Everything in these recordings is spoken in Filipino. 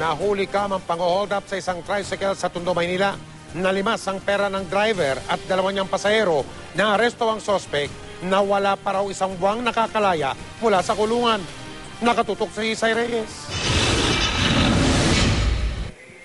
Nahuli kamang pang-hold up sa isang tricycle sa Tondo, Maynila. Nalimas ang pera ng driver at dalawa niyang pasahero. Naaresto ang sospek na wala pa raw isang buwang nakakalaya mula sa kulungan. Nakatutok si Isay Reyes.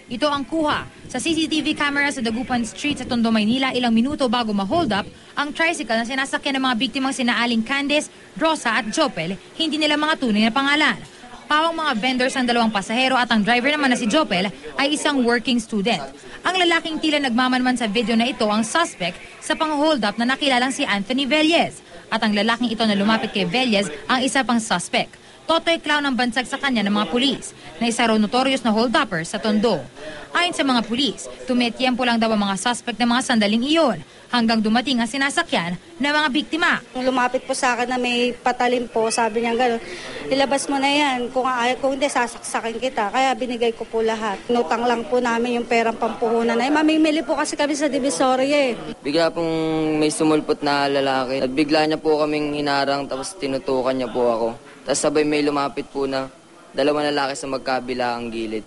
Ito ang kuha sa CCTV camera sa Dagupan Street sa Tondo, Maynila ilang minuto bago ma-hold up ang tricycle na sinasakyan ng mga biktimang sina Aling Candice, Rosa at Jopel, hindi nila mga tunay na pangalan. Pawang mga vendors ang dalawang pasahero at ang driver naman na si Jopel ay isang working student. Ang lalaking tila nagmamanman sa video na ito ang suspect sa pang-hold up na nakilalang si Anthony Velez. At ang lalaking ito na lumapit kay Velez ang isa pang suspect. Totoy Clown ang bansag sa kanya ng mga pulis na isa raw notorious na hold-upper sa Tondo. Ayon sa mga pulis, tumitiyempo lang daw ang mga suspect ng mga sandaling iyon hanggang dumating ang sinasakyan ng mga biktima. Lumapit po sa akin na may patalim po, sabi niya gano'n, ilabas mo na yan, kung hindi sasaksakin kita. Kaya binigay ko po lahat. Nutang lang po namin yung perang pampuhunan na mamimili po kasi kami sa Divisoria Bigla pong may sumulpot na lalaki at bigla niya po kaming hinarang tapos tinutukan niya po ako. Tapos sabay may lumapit po na dalawang lalaki sa magkabila ang gilid.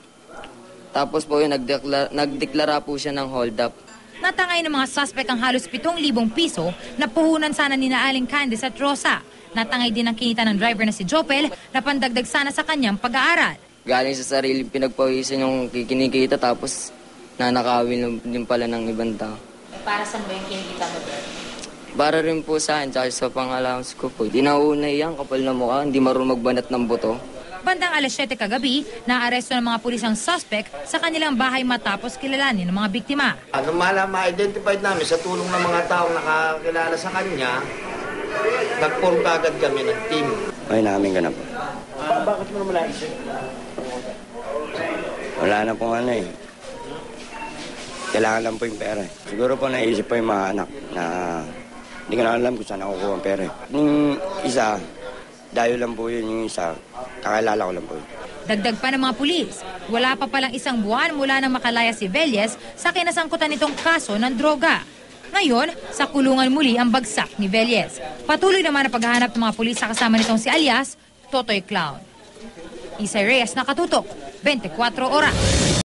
Tapos po yun, nagdeklara po siya ng hold up. Natangay ng mga suspect ang halos 7,000 piso na puhunan sana ni Aling Candice at Rosa. Natangay din ang kinita ng driver na si Jopel na pandagdag sana sa kanyang pag-aaral. Galing sa sarili pinagpawisan yung kinikita tapos nanakawin din pala ng ibang tao. Para saan ba yung kinikita mo, bro? Para rin po sa akin, tsaka sa pang-allowance ko po. Di naunay yan, kapal na mukha, hindi marunong magbanat ng buto. Bandang alas 7 kagabi, naaresto ng mga pulis ang suspect sa kanilang bahay matapos kilalanin ng mga biktima. Nung ma-identified namin sa tulong ng mga taong nakakilala sa kanya, nag-form agad kami ng team. Ay, namin ka na po. Bakit mo naman naisip? Wala na pong ano eh. Kailangan lang po yung pera eh. Siguro po naisip po yung mga anak na hindi ko na alam kung saan nakukuha ang pera eh. Yung isa, dayo lang po yun yung isa. Kakilala ko lang po yun. Dagdag pa ng mga pulis, wala pa palang isang buwan mula nang makalaya si Velez sa kinasangkutan nitong kaso ng droga. Ngayon, sa kulungan muli ang bagsak ni Velez. Patuloy naman ang paghahanap ng mga pulis sa kasama nitong si alias Totoy Clown. Isay Reyes, Nakatutok, 24 Oras.